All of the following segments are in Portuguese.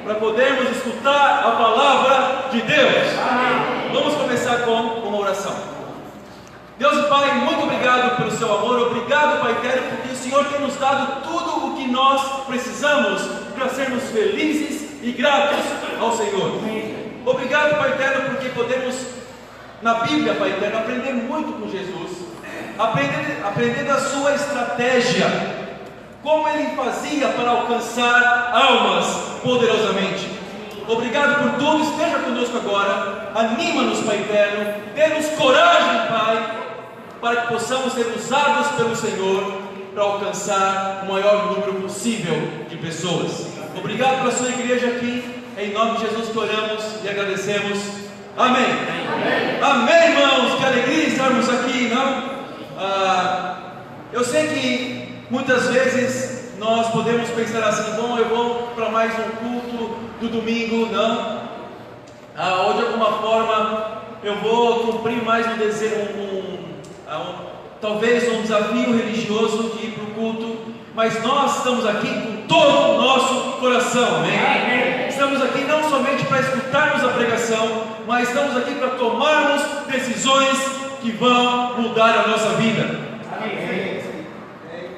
para podermos escutar a palavra de Deus. Amém. Vamos começar com uma oração. Deus e Pai, muito obrigado pelo seu amor, obrigado, Pai eterno, porque o Senhor tem nos dado tudo o que nós precisamos para sermos felizes e gratos ao Senhor. Obrigado, Pai eterno, porque podemos, na Bíblia, Pai eterno, aprender muito com Jesus, aprender da sua estratégia, como ele fazia para alcançar almas poderosamente. Obrigado por tudo, esteja conosco agora, anima-nos, Pai eterno, dê-nos coragem, Pai, para que possamos ser usados pelo Senhor para alcançar o maior número possível de pessoas. Obrigado pela sua igreja aqui, em nome de Jesus que oramos e agradecemos. Amém. Amém, amém, irmãos, que alegria estarmos aqui, não? Eu sei que muitas vezes nós podemos pensar assim: bom, eu vou para mais um culto do domingo, não? Ou de alguma forma eu vou cumprir mais um desejo, talvez um desafio religioso de ir para o culto, mas nós estamos aqui com todo o nosso coração, amém? Estamos aqui não somente para escutarmos a pregação, mas estamos aqui para tomarmos decisões que vão mudar a nossa vida. Amém.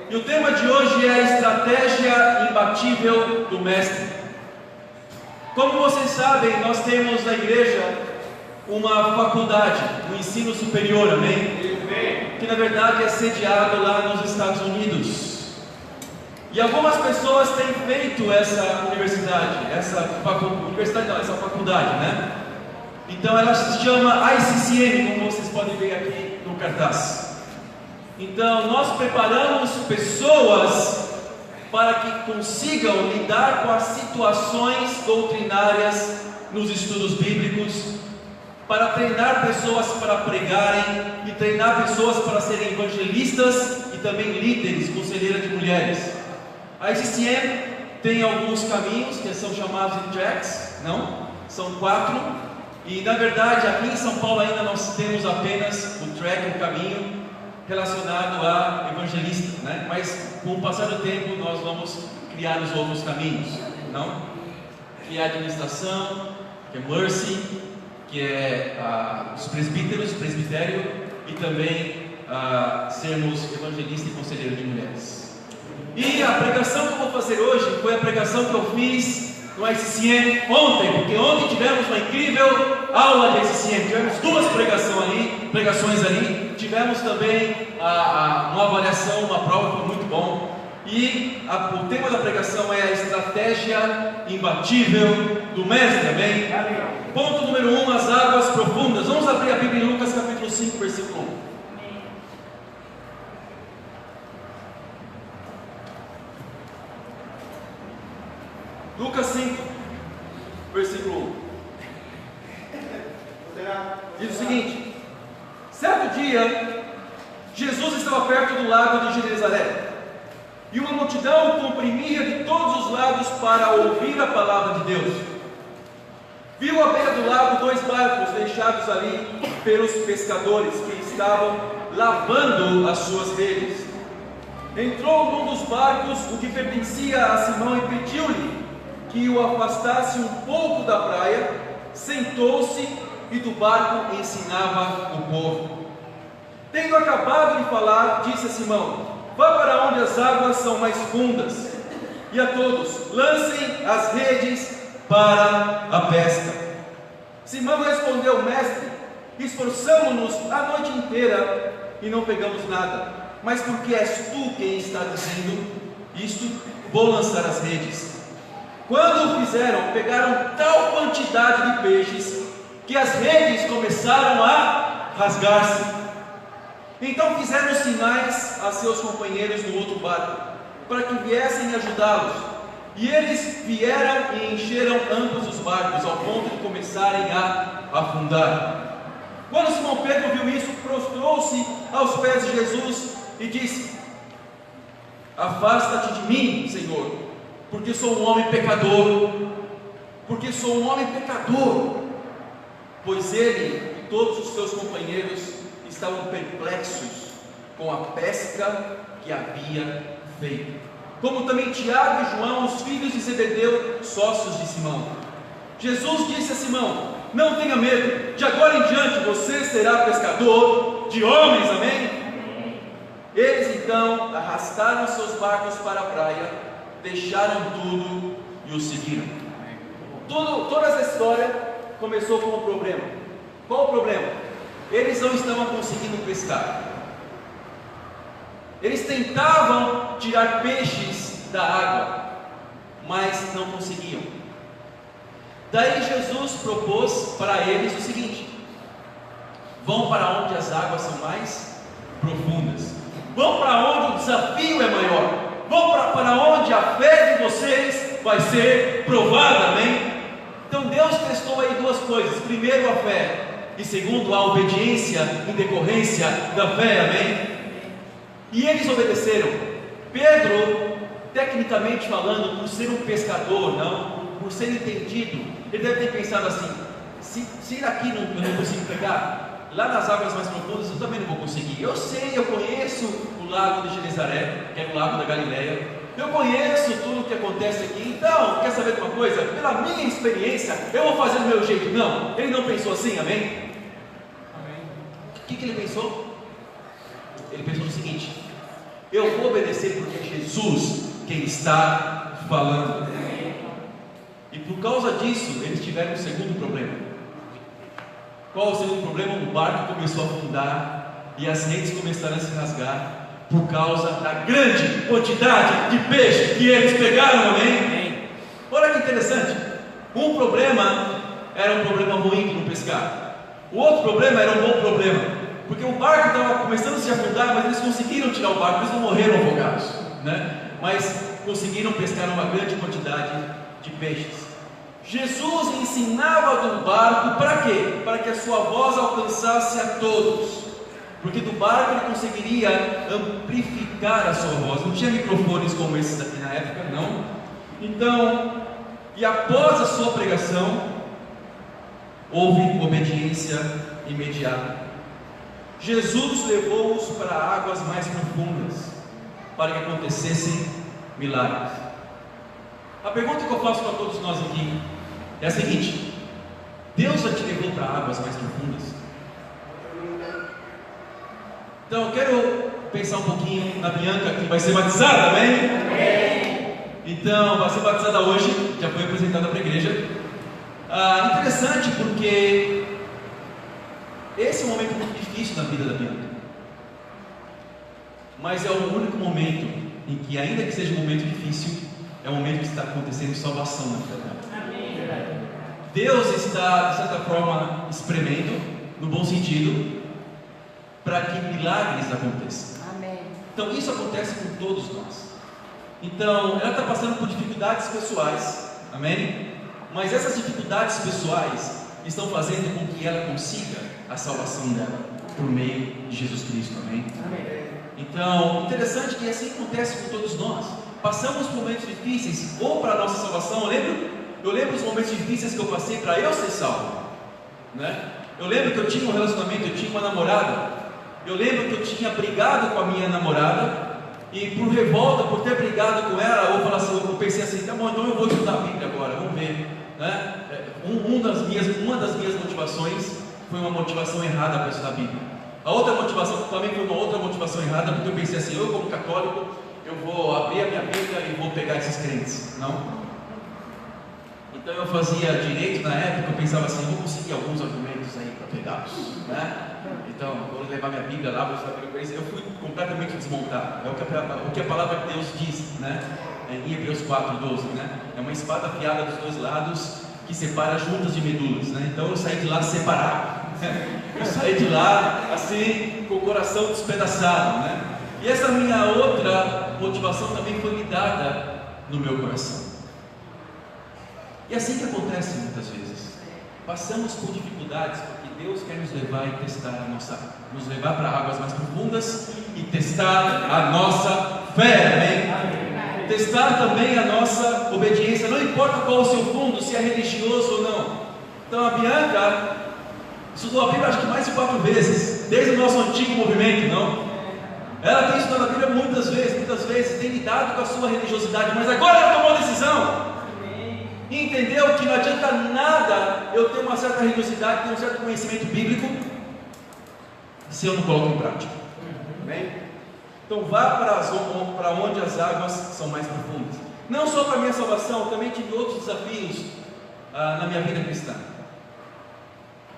E o tema de hoje é a estratégia imbatível do Mestre. Como vocês sabem, nós temos na igreja uma faculdade, um ensino superior, amém? Que na verdade é sediado lá nos Estados Unidos. E algumas pessoas têm feito essa faculdade, né? Então ela se chama ICCM, como vocês podem ver aqui no cartaz. Então nós preparamos pessoas para que consigam lidar com as situações doutrinárias nos estudos bíblicos, para treinar pessoas para pregarem e treinar pessoas para serem evangelistas e também líderes, conselheiras de mulheres. A ICCM tem alguns caminhos que são chamados de tracks, não? São 4. E na verdade aqui em São Paulo ainda nós temos apenas o track, um caminho relacionado a evangelista, né? Mas com o passar do tempo nós vamos criar os outros caminhos, não? Que é a administração, que é mercy, que é os presbíteros, presbitério, e também sermos evangelista e conselheiro de mulheres. E a pregação que eu vou fazer hoje foi a pregação que eu fiz no ICCM ontem, porque ontem tivemos uma incrível aula de ICCM, tivemos 2 pregações ali, tivemos também uma avaliação, uma prova, foi muito bom. E o tema da pregação é a estratégia imbatível do Mestre, amém? Ponto número 1, as águas profundas. Vamos abrir a Bíblia em Lucas capítulo 5, versículo 1. Lucas 5, versículo 1. Diz o seguinte: certo dia, Jesus estava perto do lago de Genezaré, e uma multidão o comprimia de todos os lados para ouvir a palavra de Deus. Viu à beira do lago 2 barcos deixados ali pelos pescadores que estavam lavando as suas redes. Entrou num dos barcos, o que pertencia a Simão, e pediu-lhe que o afastasse um pouco da praia. Sentou-se e do barco ensinava o povo. Tendo acabado de falar, disse a Simão: vá para onde as águas são mais fundas, e a todos: lancem as redes para a pesca. Simão respondeu: mestre, esforçamo-nos a noite inteira e não pegamos nada, mas porque és tu quem está dizendo isto, vou lançar as redes. Quando o fizeram, pegaram tal quantidade de peixes que as redes começaram a rasgar-se. Então fizeram sinais a seus companheiros no outro barco, para que viessem ajudá-los. E eles vieram e encheram ambos os barcos, ao ponto de começarem a afundar. Quando Simão Pedro viu isso, prostrou-se aos pés de Jesus e disse: afasta-te de mim, Senhor, porque sou um homem pecador. Pois ele e todos os seus companheiros estavam perplexos com a pesca que havia feito. como também Tiago e João, os filhos de Zebedeu, sócios de Simão. Jesus disse a Simão: não tenha medo, de agora em diante você será pescador de homens, amém? Eles então arrastaram seus barcos para a praia, deixaram tudo e o seguiram. Toda essa história começou com um problema. Qual o problema? Eles não estavam conseguindo pescar. Eles tentavam tirar peixes da água, mas não conseguiam. Daí Jesus propôs para eles o seguinte: vão para onde as águas são mais profundas, vão para onde o desafio é maior, vão para onde a fé de vocês vai ser provada, amém? Então Deus testou aí duas coisas: primeiro a fé, e segundo a obediência em decorrência da fé, amém? E eles obedeceram. Pedro, tecnicamente falando, por ser um pescador, por ser entendido, ele deve ter pensado assim: se aqui eu não consigo pegar, lá nas águas mais profundas eu também não vou conseguir. Eu sei, eu conheço o lago de Genesaré, que é o lago da Galileia, eu conheço tudo o que acontece aqui, então, quer saber de uma coisa? Pela minha experiência, eu vou fazer do meu jeito. Não, ele não pensou assim, amém? O que ele pensou? Ele pensou o seguinte: eu vou obedecer porque é Jesus quem está falando. E por causa disso, eles tiveram um segundo problema. Qual o segundo problema? O barco começou a afundar e as redes começaram a se rasgar por causa da grande quantidade de peixe que eles pegaram, amém? Olha que interessante. Um problema era um problema ruim de não pescar. O outro problema era um bom problema, porque o barco estava começando a se afundar, mas eles conseguiram tirar o barco, eles não morreram afogados, né? Mas conseguiram pescar uma grande quantidade de peixes. Jesus ensinava do barco para quê? Para que a sua voz alcançasse a todos, porque do barco ele conseguiria amplificar a sua voz. Não tinha microfones como esses aqui na época, não. Então, e após a sua pregação, houve obediência imediata. Jesus levou-os para águas mais profundas, para que acontecessem milagres. A pergunta que eu faço para todos nós aqui é a seguinte: Deus já te levou para águas mais profundas? Então eu quero pensar um pouquinho na Bianca, que vai ser batizada, amém? Então, vai ser batizada hoje, já foi apresentada para a igreja. Interessante porque esse é um momento muito difícil na vida da Bianca, mas é o único momento em que, ainda que seja um momento difícil, é um momento que está acontecendo salvação na vida dela. Deus está, de certa forma, espremendo, no bom sentido, para que milagres aconteçam. Amém. Então isso acontece com todos nós. Então ela está passando por dificuldades pessoais, amém? Mas essas dificuldades pessoais estão fazendo com que ela consiga a salvação dela por meio de Jesus Cristo, amém? Amém. Então, interessante que assim acontece com todos nós. Passamos por momentos difíceis, ou para a nossa salvação. Eu lembro os momentos difíceis que eu passei para eu ser salvo, né? Eu lembro que eu tinha um relacionamento, eu tinha uma namorada. Eu lembro que eu tinha brigado com a minha namorada, e por revolta, por ter brigado com ela, eu pensei assim: tá bom, então eu vou estudar a Bíblia agora, vamos ver, né? Uma das minhas motivações foi uma motivação errada para estudar a Bíblia. A outra motivação também foi uma outra motivação errada, porque eu pensei assim: eu como católico, eu vou abrir a minha Bíblia e vou pegar esses crentes. Não. Então eu fazia direito na época, eu pensava assim: eu vou conseguir alguns argumentos aí para pegá-los, né? Então, vou levar minha Bíblia lá, vou estudar com eles. Eu fui completamente desmontado. É o que a palavra de Deus diz, né? Em Hebreus 4:12, né? É uma espada afiada dos dois lados que separa juntas de medulas, né? Então eu saí de lá separado. Eu saí de lá assim, com o coração despedaçado, né? E essa minha outra motivação também foi me dada no meu coração. E é assim que acontece muitas vezes. Passamos por dificuldades porque Deus quer nos levar e testar nos levar para águas mais profundas e testar a nossa fé, amém? Testar também a nossa obediência, não importa qual o seu fundo, se é religioso ou não. Então a Bianca estudou a Bíblia acho que mais de 4 vezes, desde o nosso antigo movimento, não? Ela tem estudado a Bíblia muitas vezes, tem lidado com a sua religiosidade, mas agora ela tomou a decisão. E entendeu que não adianta nada eu ter uma certa religiosidade, ter um certo conhecimento bíblico, se eu não coloco em prática. Amém? Então vá para onde as águas são mais profundas. Não só para a minha salvação, também tive outros desafios na minha vida cristã.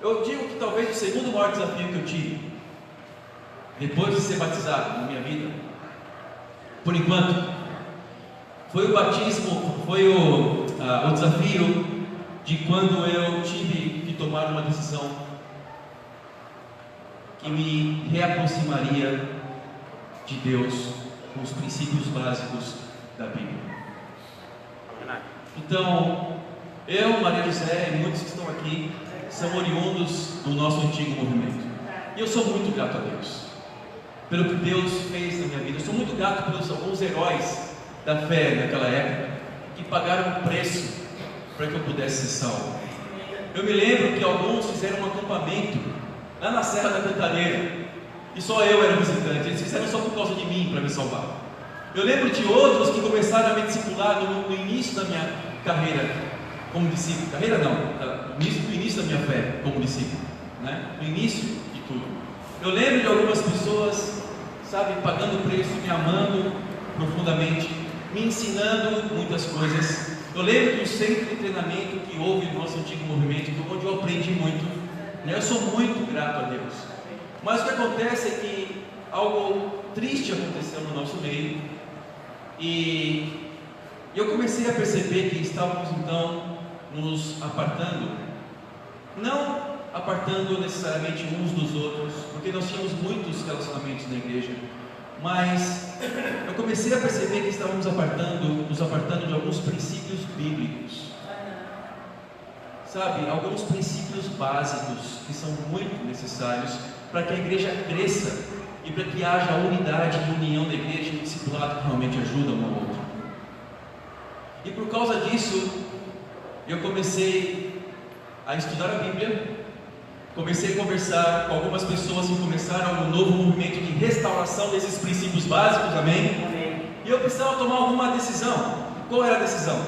Eu digo que talvez o segundo maior desafio que eu tive, depois de ser batizado na minha vida, por enquanto, foi o batismo, foi o desafio de quando eu tive que tomar uma decisão que me reaproximaria de Deus com os princípios básicos da Bíblia. Então, eu, Maria José e muitos que estão aqui são oriundos do nosso antigo movimento. E eu sou muito grato a Deus pelo que Deus fez na minha vida. Eu sou muito grato pelos alguns heróis da fé naquela época que pagaram o preço para que eu pudesse ser salvo. Eu me lembro que alguns fizeram um acampamento lá na Serra da Cantareira e só eu era visitante. Eles fizeram só por causa de mim, para me salvar. Eu lembro de outros que começaram a me discipular no início da minha carreira como discípulo. Carreira não, no início da minha fé como discípulo, né? No início de tudo. Eu lembro de algumas pessoas, sabe, pagando o preço, me amando profundamente, me ensinando muitas coisas. Eu lembro de um centro de treinamento que houve no nosso antigo movimento, onde eu aprendi muito, né? Eu sou muito grato a Deus. Mas o que acontece é que algo triste aconteceu no nosso meio, e eu comecei a perceber que estávamos então nos apartando, não apartando necessariamente uns dos outros, porque nós tínhamos muitos relacionamentos na igreja, mas eu comecei a perceber que estávamos nos apartando de alguns princípios bíblicos, sabe, alguns princípios básicos que são muito necessários para que a igreja cresça e para que haja unidade e união da igreja e um discipulado que realmente ajuda um ao outro. E por causa disso, eu comecei a estudar a Bíblia, comecei a conversar com algumas pessoas que começaram um novo movimento de restauração desses princípios básicos, amém? Amém. E eu precisava tomar alguma decisão. Qual era a decisão?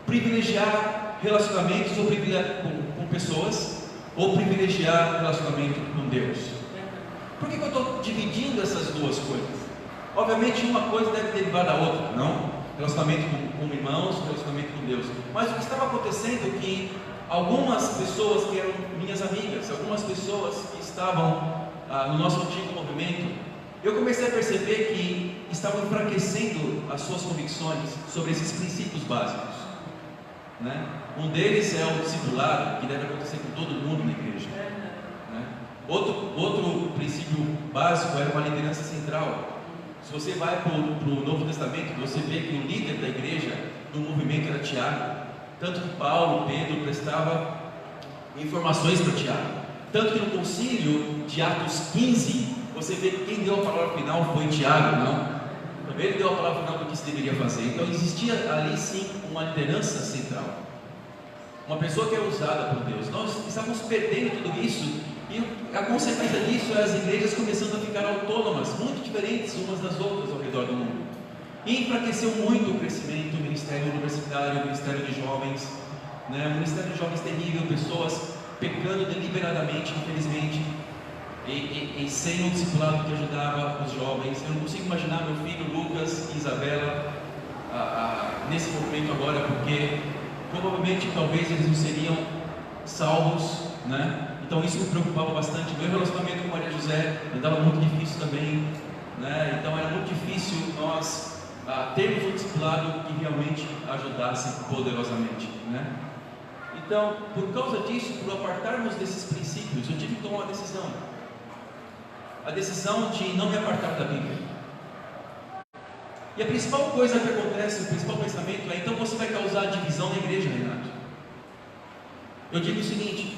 Privilegiar relacionamentos com pessoas, ou privilegiar relacionamento com Deus? Por que eu estou dividindo essas duas coisas? Obviamente uma coisa deve derivar da outra, não? Relacionamento com irmãos, relacionamento com Deus. Mas o que estava acontecendo é que algumas pessoas que eram minhas amigas, algumas pessoas que estavam no nosso antigo movimento, eu comecei a perceber que estavam enfraquecendo as suas convicções sobre esses princípios básicos, né? Um deles é o discipulado, que deve acontecer com todo mundo na igreja, né? Outro princípio básico era uma liderança central. Se você vai para o Novo Testamento, você vê que o líder da igreja, do movimento, era Tiago. Tanto que Paulo, Pedro prestava informações para Tiago. Tanto que no concílio de Atos 15, você vê que quem deu a palavra final foi Tiago, não? Também ele deu a palavra final do que se deveria fazer. Então existia ali sim uma liderança central, uma pessoa que era usada por Deus. Nós estávamos perdendo tudo isso, e a consequência disso é as igrejas começando a ficar autônomas, muito diferentes umas das outras ao redor do mundo. E enfraqueceu muito o crescimento, o ministério universitário, o ministério de jovens, né? O ministério de jovens terrível, pessoas pecando deliberadamente, infelizmente, e sem um discipulado que ajudava os jovens. Eu não consigo imaginar meu filho Lucas e Isabela nesse movimento agora, porque provavelmente, talvez eles não seriam salvos, né? Então isso me preocupava bastante. Meu relacionamento com Maria José andava muito difícil também, né? Então era muito difícil nós termos um discipulado que realmente ajudasse poderosamente, né? Então, por causa disso, por apartarmos desses princípios, eu tive que tomar uma decisão. A decisão de não me apartar da Bíblia. E a principal coisa que acontece, o principal pensamento é: então você vai causar divisão na igreja, Renato. Eu digo o seguinte: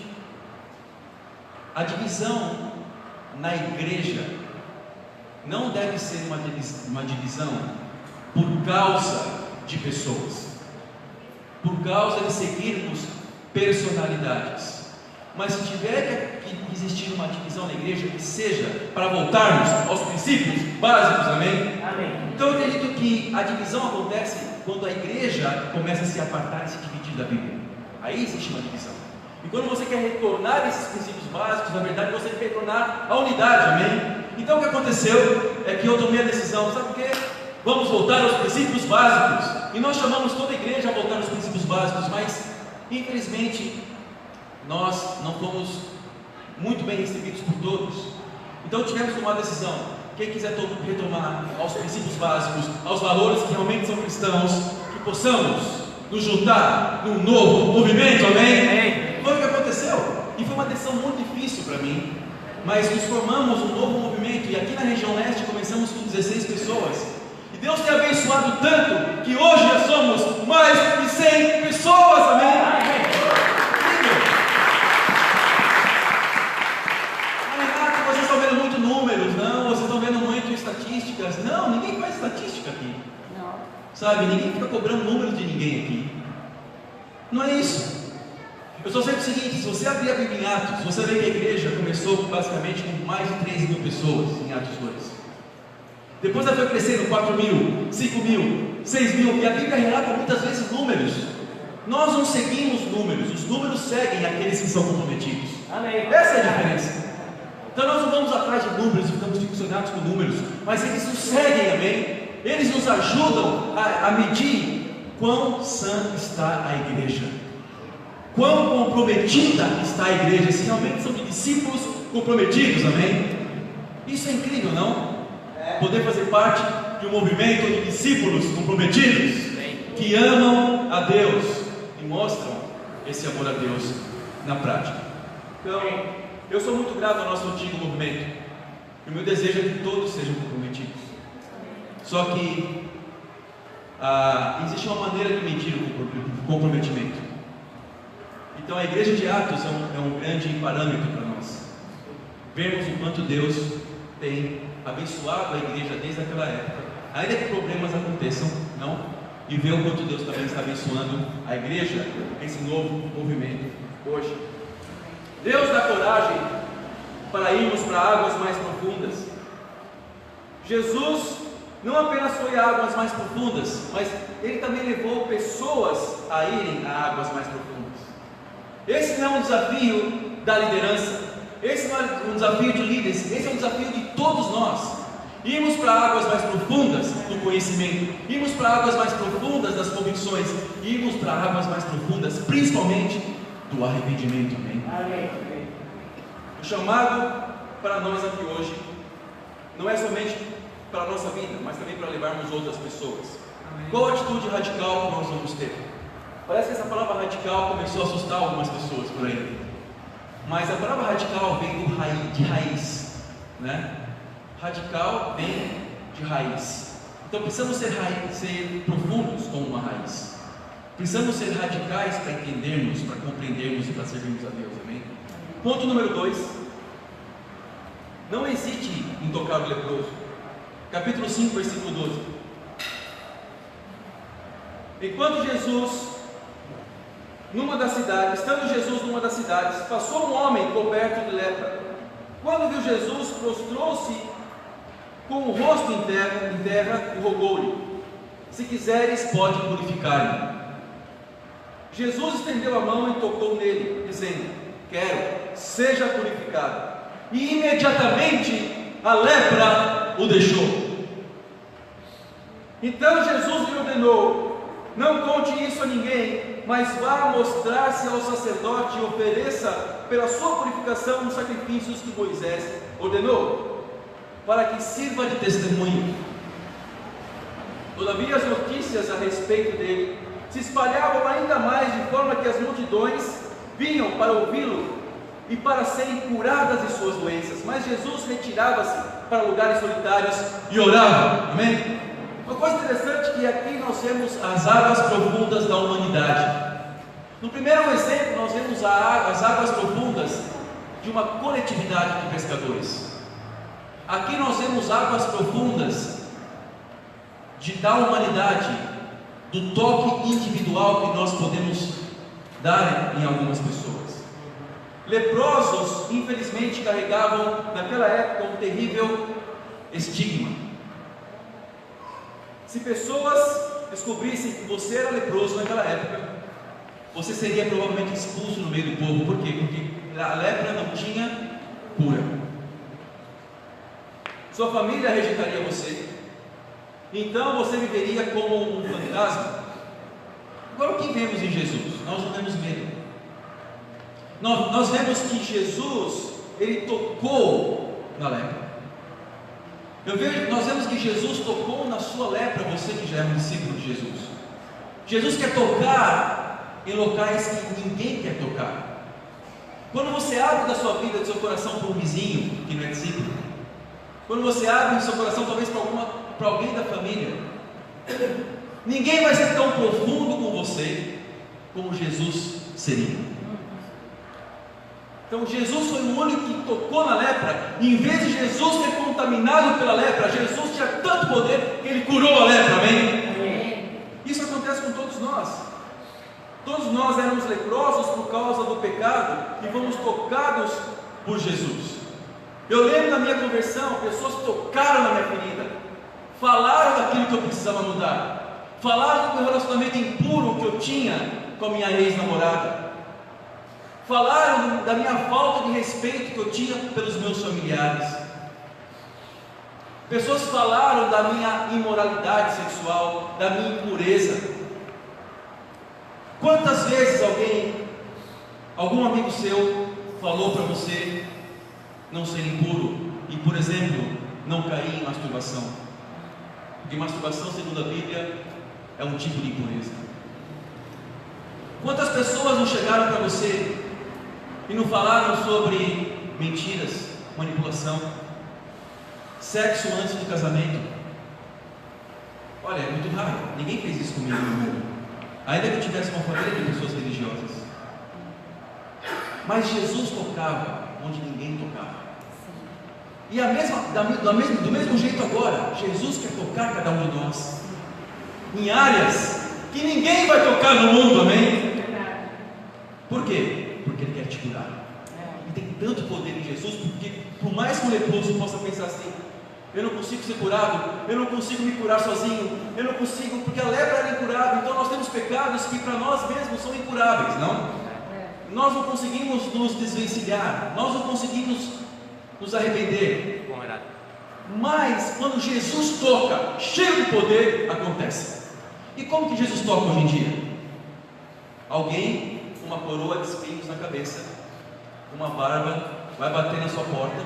a divisão na igreja não deve ser uma divisão por causa de pessoas, por causa de seguirmos personalidades, mas se tiver que existir uma divisão na igreja, que seja para voltarmos aos princípios básicos, amém? Amém. Então eu acredito que a divisão acontece quando a igreja começa a se apartar e se dividir da Bíblia. Aí existe uma divisão. E quando você quer retornar a esses princípios básicos, na verdade você quer retornar à unidade, amém? Então o que aconteceu é que eu tomei a decisão, sabe por quê? Vamos voltar aos princípios básicos. E nós chamamos toda a igreja a voltar aos princípios básicos, mas infelizmente nós não fomos muito bem recebidos por todos. Então tivemos que tomar a decisão. Quem quiser retomar aos princípios básicos, aos valores que realmente são cristãos, que possamos nos juntar num novo movimento, amém? Foi o que aconteceu. E foi uma decisão muito difícil para mim, mas nos formamos um novo movimento. E aqui na região leste começamos com 16 pessoas. E Deus tem abençoado tanto que hoje já somos mais de 100 pessoas, amém? Vocês estão vendo muito números, não? Vocês estão vendo muito estatísticas? Não, ninguém faz estatística aqui. Não. Sabe, ninguém fica cobrando números de ninguém aqui. Não é isso. Eu só sei o seguinte: se você abrir a Bíblia em Atos, você vê que a igreja começou basicamente com mais de 3 mil pessoas em Atos 2. Depois ela foi crescendo 4 mil, 5 mil, 6 mil, e a Bíblia relata muitas vezes números. Nós não seguimos números, os números seguem aqueles que são comprometidos. Amém. Essa é a diferença. Então nós não vamos atrás de números e ficamos ficcionados com números, mas eles nos seguem, amém? Eles nos ajudam a medir quão sã está a igreja, quão comprometida está a igreja, se realmente são de discípulos comprometidos, amém? Isso é incrível, não? Poder fazer parte de um movimento de discípulos comprometidos, que amam a Deus e mostram esse amor a Deus na prática. Então, eu sou muito grato ao nosso antigo movimento, e o meu desejo é que todos sejam comprometidos. Só que existe uma maneira de medir o comprometimento. Então a igreja de Atos é um grande parâmetro para nós. Vemos o quanto Deus tem abençoado a igreja desde aquela época, ainda que problemas aconteçam, não? E ver o quanto Deus também está abençoando a igreja, esse novo movimento hoje. Deus dá coragem para irmos para águas mais profundas. Jesus não apenas foi a águas mais profundas, mas Ele também levou pessoas a irem a águas mais profundas. Esse não é um desafio da liderança, esse não é um desafio de líderes, esse é um desafio de todos nós. Irmos para águas mais profundas do conhecimento, irmos para águas mais profundas das convicções, irmos para águas mais profundas, principalmente do arrependimento, amém? Amém. O chamado para nós aqui hoje não é somente para a nossa vida, mas também para levarmos outras pessoas. Amém. Qual a atitude radical que nós vamos ter? Parece que essa palavra radical começou a assustar algumas pessoas por aí, mas a palavra radical vem de raiz, né? Radical vem de raiz. Então precisamos ser profundos como uma raiz. Precisamos ser radicais para entendermos, para compreendermos e para servirmos a Deus, amém? Ponto número 2. Não hesite em tocar o leproso. Capítulo 5, versículo 12. Estando Jesus numa das cidades, passou um homem coberto de lepra. Quando viu Jesus, prostrou-se com o rosto em terra e rogou-lhe: se quiseres, pode purificar-me. Jesus estendeu a mão e tocou nele, dizendo: quero, seja purificado. E imediatamente a lepra o deixou. Então Jesus lhe ordenou: não conte isso a ninguém, mas vá mostrar-se ao sacerdote e ofereça pela sua purificação os sacrifícios que Moisés ordenou, para que sirva de testemunho. Todavia as notícias a respeito dele se espalhavam ainda mais, de forma que as multidões vinham para ouvi-lo e para serem curadas de suas doenças. Mas Jesus retirava-se para lugares solitários e orava. Amém? Uma coisa interessante é que aqui nós vemos as águas profundas da humanidade. No primeiro exemplo, nós vemos as águas profundas de uma coletividade de pescadores. Aqui nós vemos águas profundas da humanidade, do toque individual que nós podemos dar em algumas pessoas. Leprosos, infelizmente, carregavam naquela época um terrível estigma. Se pessoas descobrissem que você era leproso naquela época, você seria provavelmente expulso no meio do povo. Por quê? Porque a lepra não tinha cura. Sua família rejeitaria você, então você viveria como um fantasma. Agora, o que vemos em Jesus? Nós não temos medo. Nós vemos que Jesus, Ele tocou na lepra. Nós vemos que Jesus tocou na sua lepra, você que já é um discípulo de Jesus. Jesus quer tocar em locais que ninguém quer tocar. Quando você abre da sua vida, do seu coração para um vizinho que não é discípulo, quando você abre o seu coração talvez para alguém da família, ninguém vai ser tão profundo com você como Jesus seria. Então Jesus foi o único que tocou na lepra, e em vez de Jesus ser contaminado pela lepra, Jesus tinha tanto poder que Ele curou a lepra, amém? Isso acontece com todos nós. Todos nós éramos leprosos por causa do pecado e fomos tocados por Jesus. Eu lembro da minha conversão, pessoas tocaram na minha ferida, falaram daquilo que eu precisava mudar, falaram do meu relacionamento impuro que eu tinha com a minha ex-namorada, falaram da minha falta de respeito que eu tinha pelos meus familiares. Pessoas falaram da minha imoralidade sexual, da minha impureza. Quantas vezes algum amigo seu falou para você não ser impuro e, por exemplo, não cair em masturbação? Porque masturbação, segundo a Bíblia, é um tipo de impureza. Quantas pessoas não chegaram para você e não falaram sobre mentiras, manipulação, sexo antes do casamento? Olha, é muito raro, ninguém fez isso comigo no mundo, ainda que eu tivesse uma família de pessoas religiosas. Mas Jesus tocava onde ninguém tocava. E do mesmo jeito agora, Jesus quer tocar cada um de nós em áreas que ninguém vai tocar no mundo, amém? Por quê? Porque Ele quer te curar. E tem tanto poder em Jesus, porque por mais que o leproso possa pensar assim: eu não consigo ser curado, eu não consigo me curar sozinho, eu não consigo, porque a lepra era incurável. Então nós temos pecados que para nós mesmos são incuráveis, não? Nós não conseguimos nos desvencilhar, nós não conseguimos nos arrepender. Mas quando Jesus toca, cheio de poder, acontece. E como que Jesus toca hoje em dia? Alguém com uma coroa de espinhos na cabeça, uma barba, vai bater na sua porta,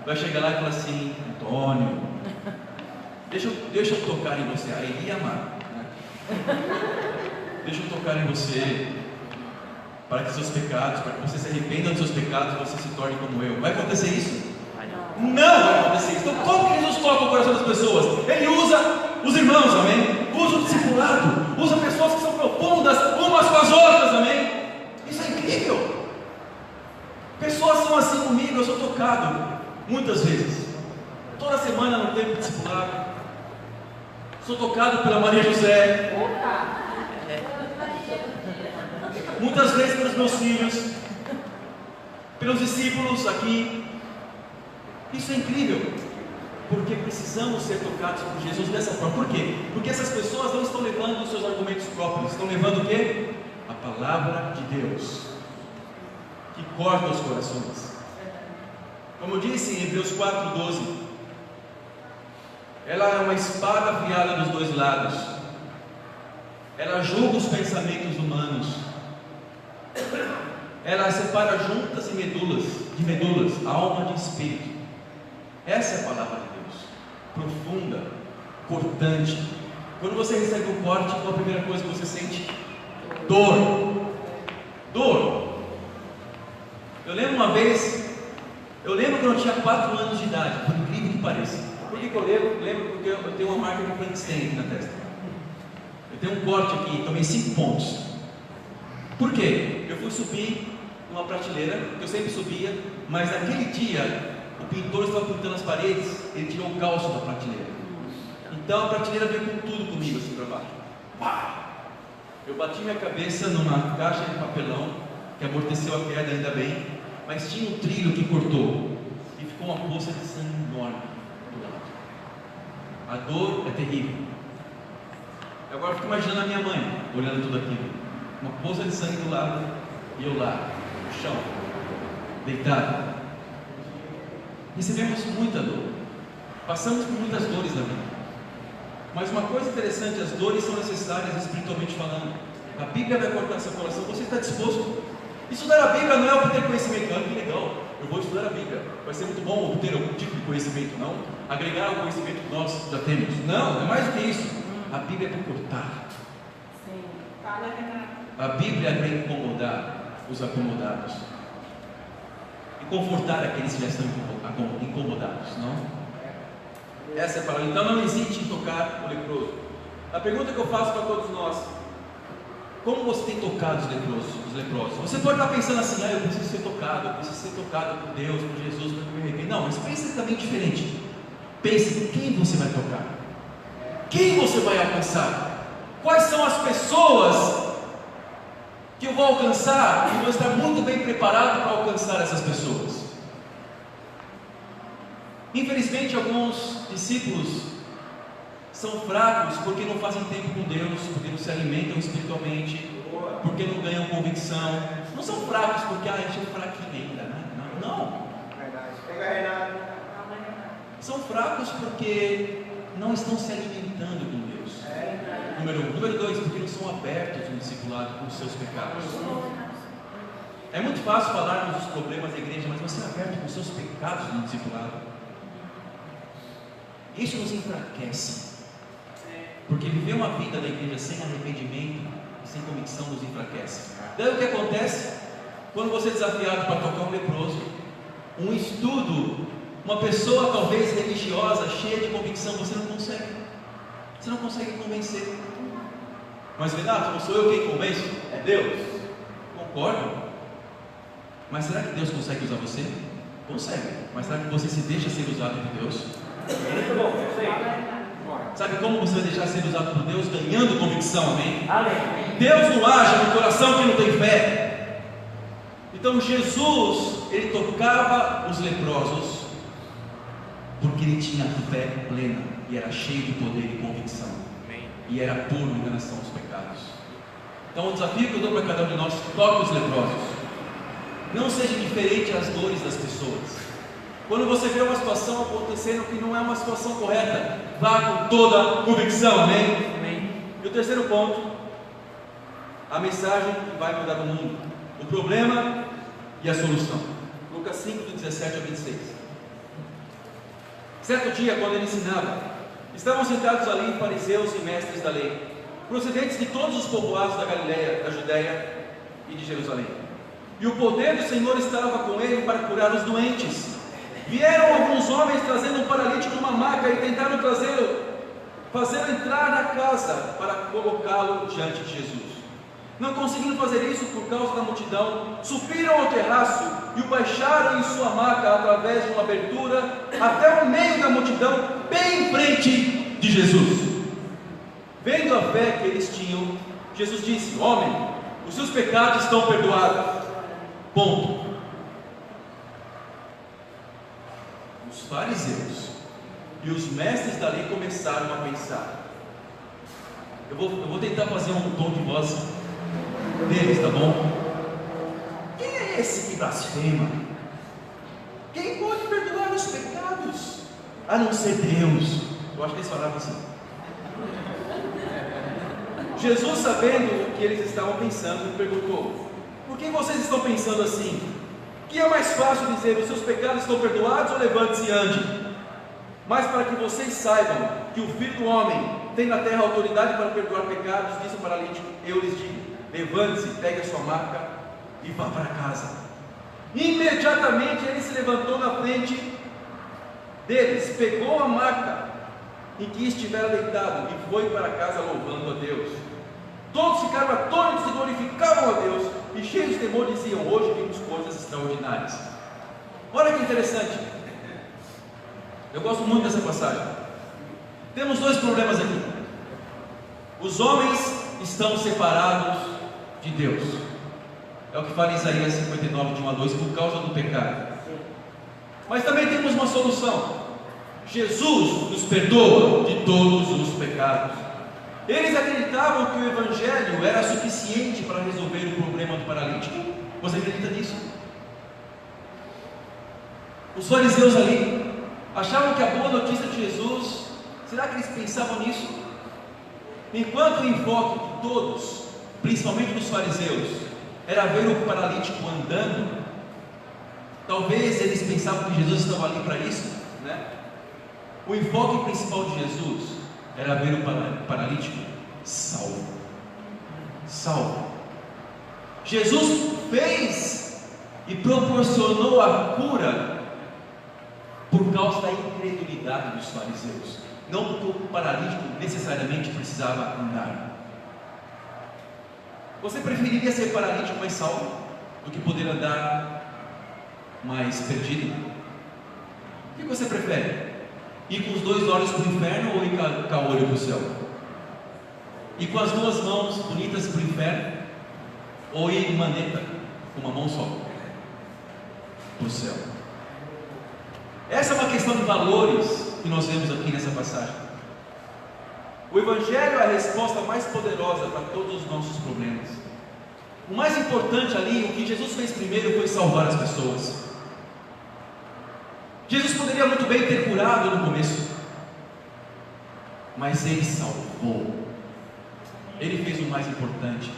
vai chegar lá e falar assim: Antônio, deixa eu tocar em você. Aí ele ia amar, né? Deixa eu tocar em você, para que seus pecados, para que você se arrependa dos seus pecados e você se torne como eu. Vai acontecer isso? Não vai acontecer isso. Então como que Jesus toca o coração das pessoas? Ele usa os irmãos, amém? Usa o discipulado, usa pessoas que são profundas umas com as outras, amém? Isso é incrível. Pessoas são assim comigo, eu sou tocado muitas vezes. Toda semana no tempo de discipulado, sou tocado pela Maria José, muitas vezes pelos meus filhos, pelos discípulos aqui. Isso é incrível, porque precisamos ser tocados por Jesus dessa forma. Por quê? Porque essas pessoas não estão levando os seus argumentos próprios, estão levando o quê? A palavra de Deus, que corta os corações. Como disse em Hebreus 4:12, ela é uma espada afiada dos dois lados, ela julga os pensamentos humanos, ela separa juntas e medulas, alma de espírito. Essa é a palavra de Deus, profunda, cortante. Quando você recebe um corte, qual a primeira coisa que você sente? Dor. Eu lembro quando eu tinha 4 anos de idade, por incrível que pareça. Por que eu lembro? Porque eu tenho uma marca de Frankenstein aqui na testa. Eu tenho um corte aqui, tomei 5 pontos. Por quê? Eu fui subir numa prateleira, que eu sempre subia, mas naquele dia o pintor estava pintando as paredes, ele tirou o calço da prateleira. Então a prateleira veio com tudo comigo assim para baixo. Pá! Eu bati minha cabeça numa caixa de papelão que amorteceu a queda, ainda bem, mas tinha um trilho que cortou e ficou uma poça de sangue enorme do lado. A dor é terrível. Agora fico imaginando a minha mãe olhando tudo aquilo, uma poça de sangue do lado e eu lá, no chão, deitado. Recebemos muita dor, passamos por muitas dores na vida, mas uma coisa interessante, as dores são necessárias espiritualmente falando. A Bíblia vai cortar seu coração. Você está disposto? Estudar a Bíblia não é obter conhecimento. Que legal, eu vou estudar a Bíblia, vai ser muito bom obter algum tipo de conhecimento, não agregar ao conhecimento que nós já temos. Não, é mais do que isso. A Bíblia é para cortar. A Bíblia é para incomodar os acomodados e confortar aqueles que já estão incomodados, não? Essa é a palavra. Então não hesite em tocar o leproso. A pergunta que eu faço para todos nós: como você tem tocado os leprosos? Você pode estar pensando assim: eu preciso ser tocado por Deus, por Jesus, para que eu me arrependa. Não, mas pense também diferente. Pense quem você vai tocar, quem você vai alcançar, quais são as pessoas que eu vou alcançar, e vou estar muito bem preparado para alcançar essas pessoas. Infelizmente, alguns discípulos são fracos porque não fazem tempo com Deus, porque não se alimentam espiritualmente, porque não ganham convicção. Não são fracos porque a gente é fraquinho ainda, né? Não. São fracos porque não estão se alimentando com Deus. Número 1. Número 2, porque não são abertos no discipulado com os seus pecados. É muito fácil falarmos dos problemas da igreja, mas você é aberto com os seus pecados no discipulado? Isso nos enfraquece. Porque viver uma vida da igreja sem arrependimento e sem convicção nos enfraquece. Daí o que acontece? Quando você é desafiado para tocar um leproso, um estudo, uma pessoa talvez religiosa, cheia de convicção, você não consegue. Você não consegue convencer. Mas Renato, não sou eu quem convenço, é Deus. Concordo. Mas será que Deus consegue usar você? Consegue. Mas será que você se deixa ser usado por Deus? Muito bom, eu sei. Sabe como você vai deixar ser usado por Deus? Ganhando convicção, amém? Amém. Deus não age no coração que não tem fé. Então Jesus, ele tocava os leprosos porque ele tinha fé plena e era cheio de poder e convicção. Amém. E era puro em relação aos pecados. Então o desafio que eu dou para cada um de nós: toque os leprosos. Não seja indiferente às dores das pessoas. Quando você vê uma situação acontecendo que não é uma situação correta, vá com toda a convicção, amém? Amém. E o terceiro ponto, a mensagem que vai mudar o mundo: o problema e a solução. Lucas 5, do 17 ao 26. Certo dia, quando ele ensinava, estavam sentados ali fariseus e mestres da lei, procedentes de todos os povoados da Galileia, da Judéia e de Jerusalém. E o poder do Senhor estava com ele para curar os doentes. Vieram alguns homens trazendo um paralítico numa maca e tentaram fazê-lo entrar na casa para colocá-lo diante de Jesus. Não conseguindo fazer isso por causa da multidão, subiram ao terraço e o baixaram em sua maca através de uma abertura até o meio da multidão, bem em frente de Jesus. Vendo a fé que eles tinham, Jesus disse: homem, os seus pecados estão perdoados. Ponto. Os fariseus e os mestres da lei começaram a pensar. Eu vou tentar fazer um tom de voz deles, tá bom? Quem é esse que blasfema? Quem pode perdoar os pecados a não ser Deus? Eu acho que eles falavam assim. Jesus, sabendo o que eles estavam pensando, perguntou: por que vocês estão pensando assim? Que é mais fácil dizer: os seus pecados estão perdoados, ou levante-se e ande? Mas para que vocês saibam que o Filho do Homem tem na terra autoridade para perdoar pecados, disse o paralítico, eu lhes digo: levante-se, pegue a sua maca e vá para casa. Imediatamente ele se levantou na frente deles, pegou a maca em que estivera deitado e foi para casa louvando a Deus. Todos ficaram atônitos e glorificavam a Deus, e cheios de temor diziam: hoje vimos coisas extraordinárias. Olha que interessante. Eu gosto muito dessa passagem. Temos dois problemas aqui. Os homens estão separados de Deus. É o que fala em Isaías 59, de 1 a 2, por causa do pecado. Mas também temos uma solução. Jesus nos perdoa de todos os pecados. Eles acreditavam que o Evangelho era suficiente para resolver o problema do paralítico. Você acredita nisso? Os fariseus ali achavam que a boa notícia de Jesus, será que eles pensavam nisso? Enquanto o enfoque de todos, principalmente dos fariseus, era ver o paralítico andando, talvez eles pensavam que Jesus estava ali para isso, né? O enfoque principal de Jesus era ver o paralítico salvo. Salvo. Jesus fez e proporcionou a cura por causa da incredulidade dos fariseus, não porque o paralítico necessariamente precisava andar. Você preferiria ser paralítico mais salvo do que poder andar mais perdido? O que você prefere? Ir com os dois olhos para o inferno ou ir com o olho para o céu? Ir com as duas mãos bonitas para o inferno ou ir em maneta com uma mão só para o céu? Essa é uma questão de valores que nós vemos aqui nessa passagem. O Evangelho é a resposta mais poderosa para todos os nossos problemas. O mais importante ali, o que Jesus fez primeiro foi salvar as pessoas. Jesus poderia muito bem ter curado no começo, mas Ele salvou. Ele fez o mais importante.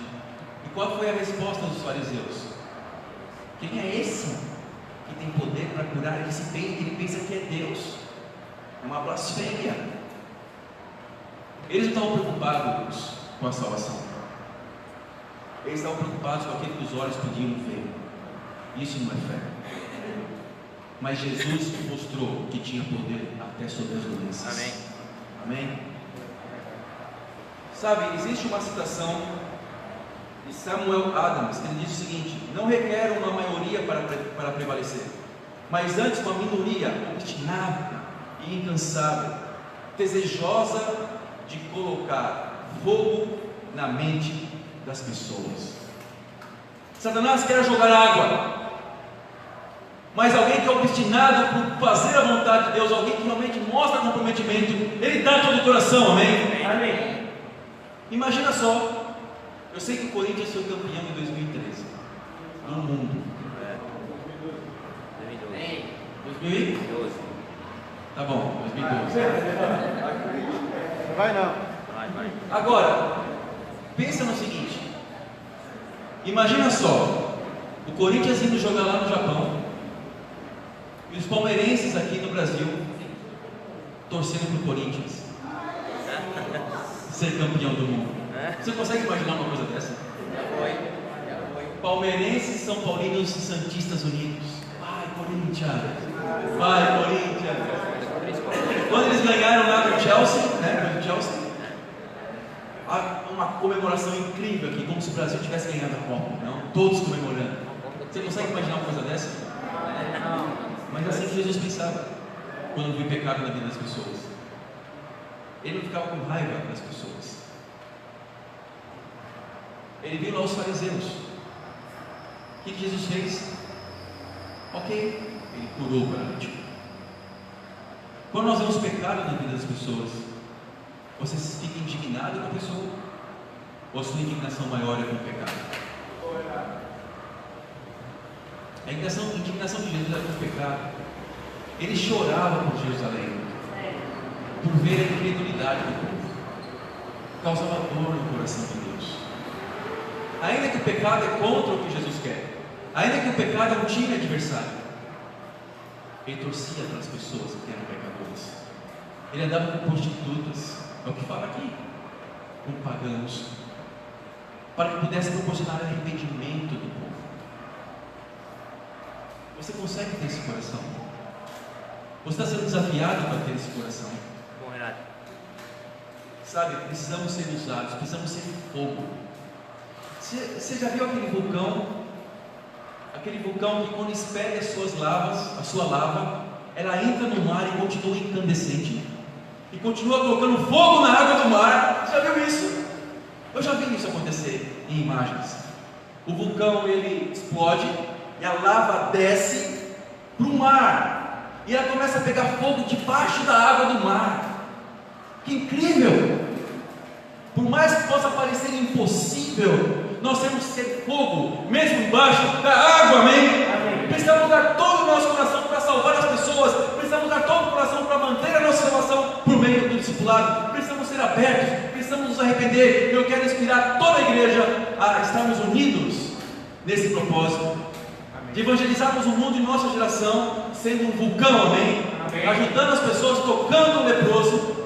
E qual foi a resposta dos fariseus? Quem é esse que tem poder para curar? Ele pensa que é Deus. É uma blasfêmia. Eles não estavam preocupados com a salvação. Eles estavam preocupados com aquilo que os olhos podiam ver. Isso não é fé. Mas Jesus mostrou que tinha poder até sobre as doenças. Amém. Amém? Sabe, existe uma citação de Samuel Adams, que ele diz o seguinte: não requer uma maioria para prevalecer, mas antes uma minoria obstinada e incansável, desejosa de colocar fogo na mente das pessoas. Satanás quer jogar água, mas alguém que é obstinado por fazer a vontade de Deus, alguém que realmente mostra comprometimento, ele dá todo o coração. Amém? Amém. Imagina só, eu sei que o Corinthians foi campeão em 2013 do mundo. 2012. Tá bom, 2012. Vai não. Vai. Agora, pensa no seguinte: imagina só, o Corinthians indo jogar lá no Japão e os palmeirenses aqui no Brasil torcendo para o Corinthians ser campeão do mundo. Você consegue imaginar uma coisa dessa? Já foi. Palmeirenses, São Paulinos e Santistas unidos. Vai Corinthians! Vai Corinthians! Quando eles ganharam lá do Chelsea, né? Do Chelsea, uma comemoração incrível aqui, como se o Brasil tivesse ganhado a Copa, não? Todos comemorando. Você consegue imaginar uma coisa dessa? Mas é assim que Jesus pensava quando viu pecado na vida das pessoas. Ele não ficava com raiva das pessoas. Ele viu lá os fariseus. O que Jesus fez? Ok, ele curou o paralítico. Quando nós vemos pecado na vida das pessoas, você fica indignado com a pessoa? Ou a sua indignação maior é com o pecado? A indignação de Jesus era com o pecado. Ele chorava por Jerusalém, por ver a incredulidade do povo. Causava dor no coração de Deus. Ainda que o pecado é contra o que Jesus quer, ainda que o pecado é um time adversário, ele torcia para as pessoas que eram pecadores. Ele andava com prostitutas, é o que fala aqui, com pagãos, para que pudesse proporcionar arrependimento do povo. Você consegue ter esse coração? Você está sendo desafiado para ter esse coração? Bom, Renato. Sabe, precisamos ser usados, precisamos ser fogo. Você já viu aquele vulcão? Aquele vulcão que quando espere as suas lavas, a sua lava, ela entra no mar e continua incandescente. E continua colocando fogo na água do mar. Você já viu isso? Eu já vi isso acontecer em imagens. o vulcão ele explode e a lava desce para o mar, e ela começa a pegar fogo debaixo da água do mar. Que incrível! Por mais que possa parecer impossível, nós temos que ter fogo, mesmo embaixo da água, amém? Amém. Precisamos dar todo o nosso coração para salvar as pessoas, precisamos dar todo o coração para manter a nossa relação por meio do discipulado, precisamos ser abertos, precisamos nos arrepender. E eu quero inspirar toda a igreja a estarmos unidos nesse propósito, de evangelizarmos o mundo em nossa geração, sendo um vulcão, amém? Amém. Ajudando as pessoas, tocando o leproso,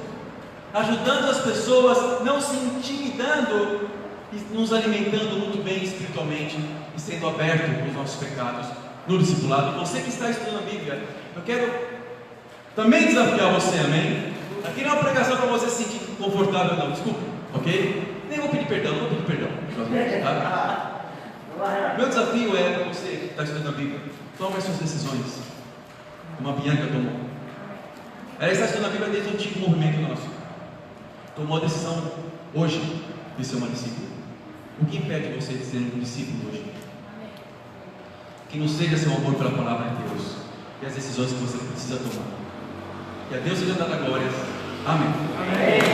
ajudando as pessoas, não se intimidando, e nos alimentando muito bem espiritualmente e sendo aberto para os nossos pecados no discipulado. Você que está estudando a Bíblia, eu quero também desafiar você, amém? Aqui não é uma pregação para você se sentir confortável, não, desculpa, ok? Nem vou pedir perdão, tá? Meu desafio é para você que está estudando a Bíblia: tome as suas decisões, como a Bianca tomou. Ela está estudando a Bíblia desde o antigo movimento nosso. Tomou a decisão hoje de ser uma discípula. O que impede você de ser um discípulo hoje? Que não seja seu amor pela palavra de Deus e as decisões que você precisa tomar. Que a Deus seja dada glórias. Amém. Amém.